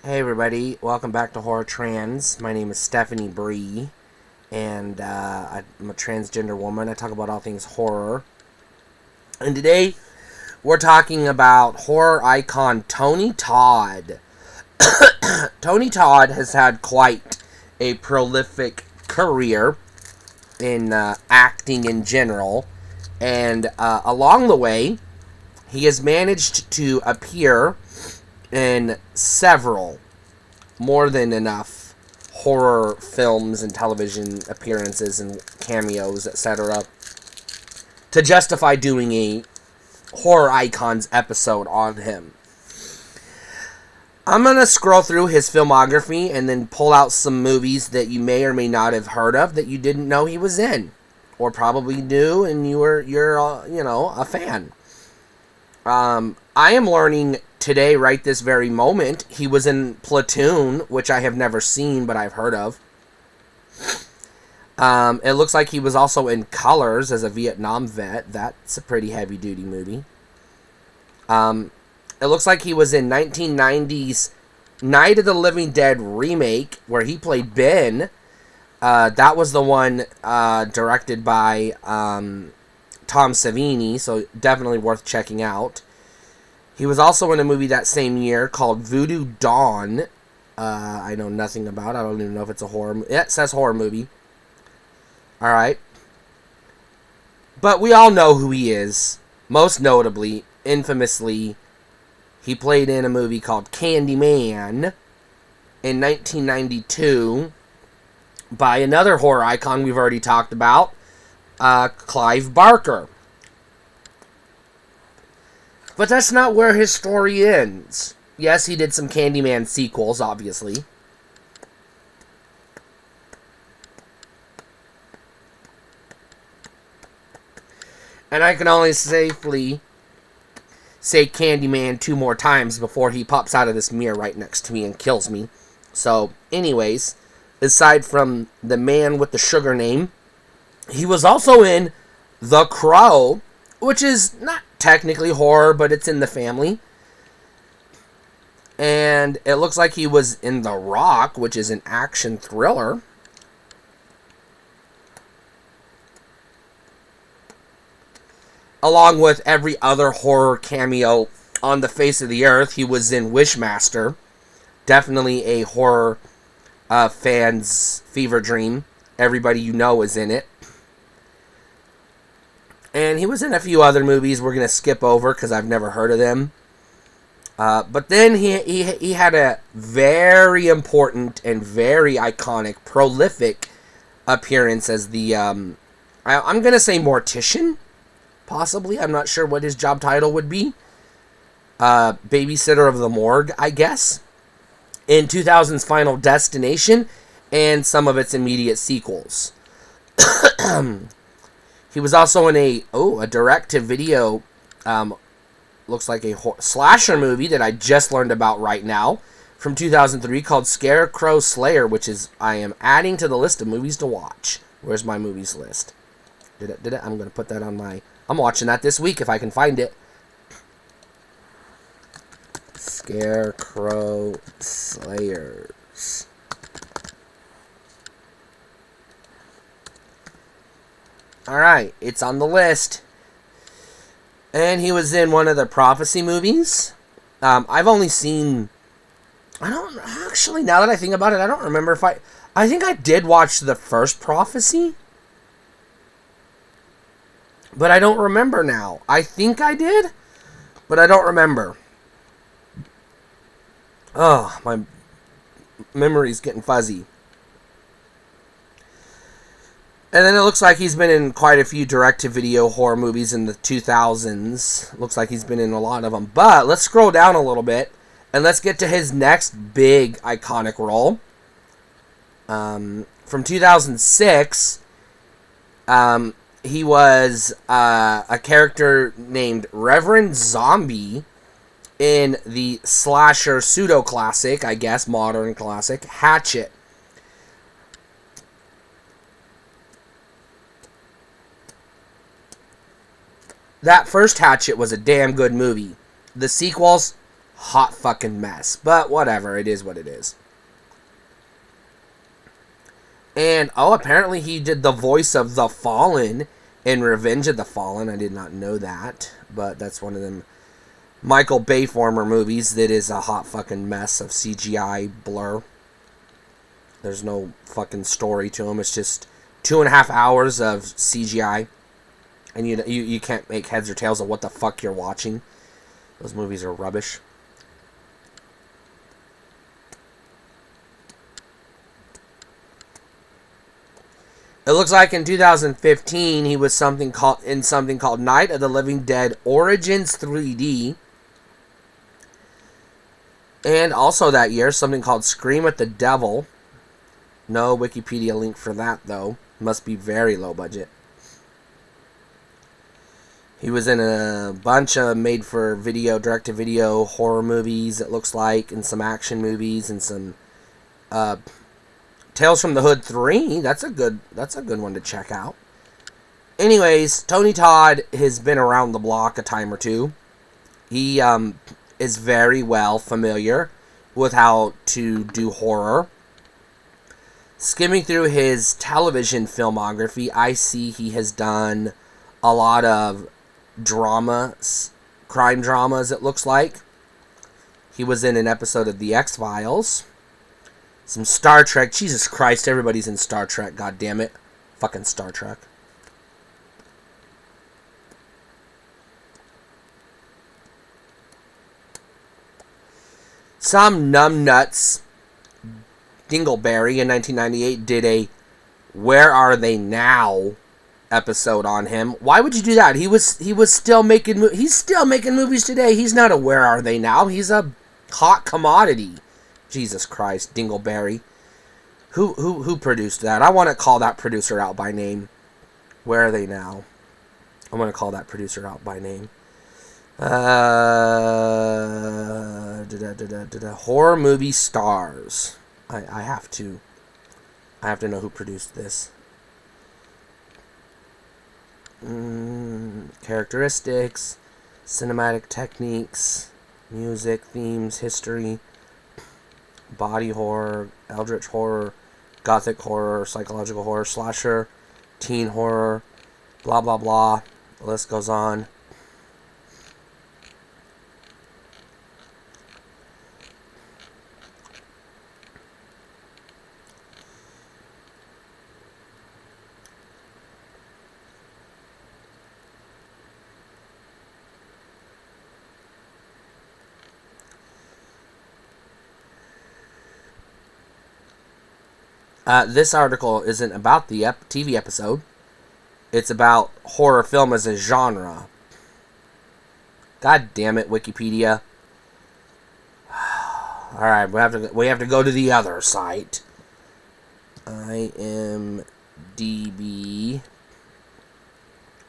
Hey everybody, welcome back to Horror Trans. My name is Stephanie Bree, and I'm a transgender woman. I talk about all things horror. And today, we're talking about horror icon Tony Todd. Tony Todd has had quite a prolific career in acting in general, and along the way, he has managed to appear in several, more than enough, horror films and television appearances and cameos, etc., to justify doing a Horror Icons episode on him. I'm going to scroll through his filmography and then pull out some movies that you may or may not have heard of that you didn't know he was in, or probably knew and you're a fan. I am learning today, right this very moment, he was in Platoon, which I have never seen, but I've heard of. It looks like he was also in Colors as a Vietnam vet. That's a pretty heavy-duty movie. It looks like he was in 1990's Night of the Living Dead remake, where he played Ben. That was the one directed by Tom Savini, so definitely worth checking out. He was also in a movie that same year called Voodoo Dawn. I know nothing about it. I don't even know if it's a horror movie. Yeah, it says horror movie. Alright. But we all know who he is. Most notably, infamously, he played in a movie called Candyman in 1992 by another horror icon we've already talked about, Clive Barker. But that's not where his story ends. Yes, he did some Candyman sequels, obviously. And I can only safely say Candyman 2 more times before he pops out of this mirror right next to me and kills me. So, anyways, aside from the man with the sugar name, he was also in The Crow, which is not technically horror, but it's in the family. And it looks like he was in The Rock, which is an action thriller. Along with every other horror cameo on the face of the earth, he was in Wishmaster. Definitely a horror fan's fever dream. Everybody you know is in it. And he was in a few other movies we're going to skip over because I've never heard of them. But then he had a very important and very iconic, prolific appearance as the, I'm going to say mortician, possibly. I'm not sure what his job title would be. Babysitter of the morgue, I guess. In 2000's Final Destination and some of its immediate sequels. He was also in a direct-to-video, looks like a slasher movie that I just learned about right now, from 2003 called Scarecrow Slayer, which is, I am adding to the list of movies to watch. Where's my movies list? Did it? I'm going to put that on my, I'm watching that this week if I can find it. Scarecrow Slayers. Alright, it's on the list. And he was in one of the Prophecy movies. I've only seen, now that I think about it, I don't remember if I think I did watch the first Prophecy. But I don't remember now. I think I did, but I don't remember. Oh, my memory's getting fuzzy. And then it looks like he's been in quite a few direct-to-video horror movies in the 2000s. Looks like he's been in a lot of them. But let's scroll down a little bit, and let's get to his next big iconic role. From 2006, he was a character named Reverend Zombie in the slasher pseudo-classic, I guess, modern classic, Hatchet. That first Hatchet was a damn good movie. The sequels, hot fucking mess. But whatever, it is what it is. And, apparently he did the voice of the Fallen in Revenge of the Fallen. I did not know that, but that's one of them Michael Bay former movies that is a hot fucking mess of CGI blur. There's no fucking story to them. It's just 2.5 hours of CGI. And you can't make heads or tails of what the fuck you're watching. Those movies are rubbish. It looks like in 2015 he was something called Night of the Living Dead Origins 3D. And also that year, something called Scream at the Devil. No Wikipedia link for that, though. Must be very low budget. He was in a bunch of made-for-video, direct-to-video horror movies, it looks like, and some action movies, and some Tales from the Hood 3. That's a good one to check out. Anyways, Tony Todd has been around the block a time or two. He is very well familiar with how to do horror. Skimming through his television filmography, I see he has done a lot of dramas, crime dramas, it looks like. He was in an episode of The X-Files. Some Star Trek. Jesus Christ, everybody's in Star Trek, god damn it. Fucking Star Trek. Some numbnuts, Dingleberry in 1998 did a Where Are They Now episode on him. Why would you do that? He was still making he's still making movies today. He's not a Where Are They Now. He's a hot commodity. Jesus Christ, Dingleberry. Who produced that? I want to call that producer out by name. Where Are They Now? I want to call that producer out by name. Horror movie stars. I have to know who produced this. Characteristics, cinematic techniques, music, themes, history, body horror, eldritch horror, gothic horror, psychological horror, slasher, teen horror, blah blah blah. The list goes on. This article isn't about the TV episode. It's about horror film as a genre. God damn it, Wikipedia. Alright, we have to go to the other site. IMDb.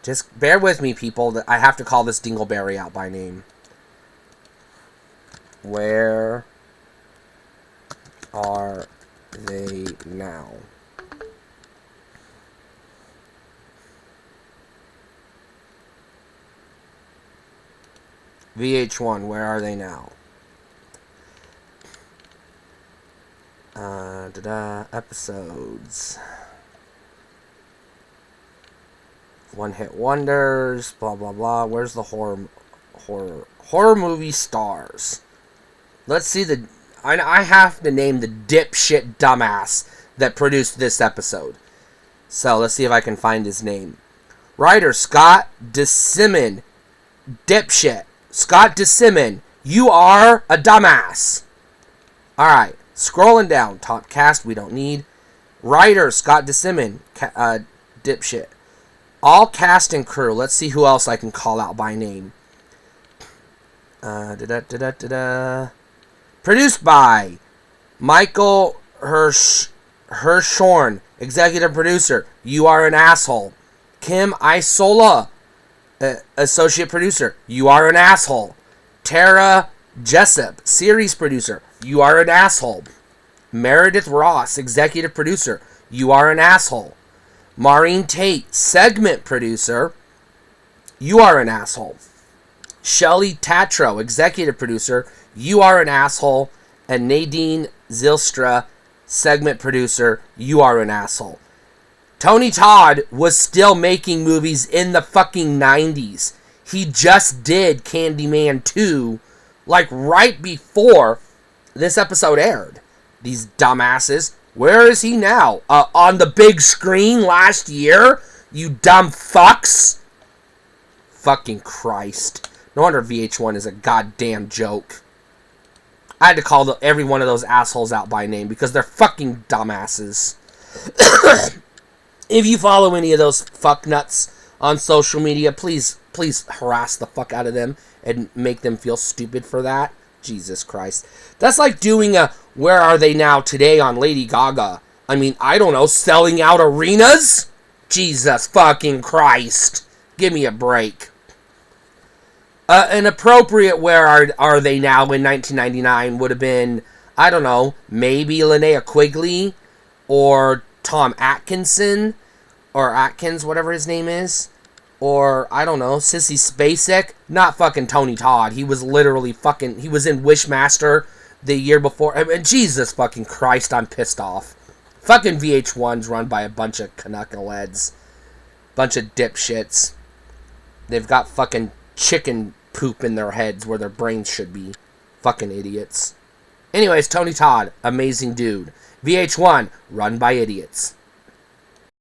Just bear with me, people. I have to call this Dingleberry out by name. Where are they now? VH1, where are they now? Episodes. One hit wonders, blah blah blah. Where's the horror movie stars? Let's see the. I have to name the dipshit dumbass that produced this episode. So let's see if I can find his name. Writer Scott DeSimon. Dipshit. Scott DeSimon. You are a dumbass. Alright. Scrolling down. Top cast we don't need. Writer Scott DeSimon. Dipshit. All cast and crew. Let's see who else I can call out by name. Produced by Michael Hirschhorn, executive producer. You are an asshole. Kim Isola, associate producer. You are an asshole. Tara Jessup, series producer. You are an asshole. Meredith Ross, executive producer. You are an asshole. Maureen Tate, segment producer. You are an asshole. Shelly Tatro, executive producer, you are an asshole. And Nadine Zylstra, segment producer, you are an asshole. Tony Todd was still making movies in the fucking 90s. He just did Candyman 2, like right before this episode aired. These dumbasses. Where is he now? On the big screen last year? You dumb fucks. Fucking Christ. No wonder VH1 is a goddamn joke. I had to call every one of those assholes out by name because they're fucking dumbasses. If you follow any of those fucknuts on social media, please harass the fuck out of them and make them feel stupid for that. Jesus Christ. That's like doing a Where Are They Now Today on Lady Gaga. I mean, I don't know, selling out arenas? Jesus fucking Christ. Give me a break. An appropriate Where Are They Now in 1999 would have been, I don't know, maybe Linnea Quigley or Tom Atkinson or Atkins, whatever his name is. Or, I don't know, Sissy Spacek. Not fucking Tony Todd. He was literally fucking... He was in Wishmaster the year before. I mean, Jesus fucking Christ, I'm pissed off. Fucking VH1's run by a bunch of knuckleheads. Bunch of dipshits. They've got fucking chicken poop in their heads where their brains should be. Fucking idiots. Anyways, Tony Todd, amazing dude. VH1, run by idiots.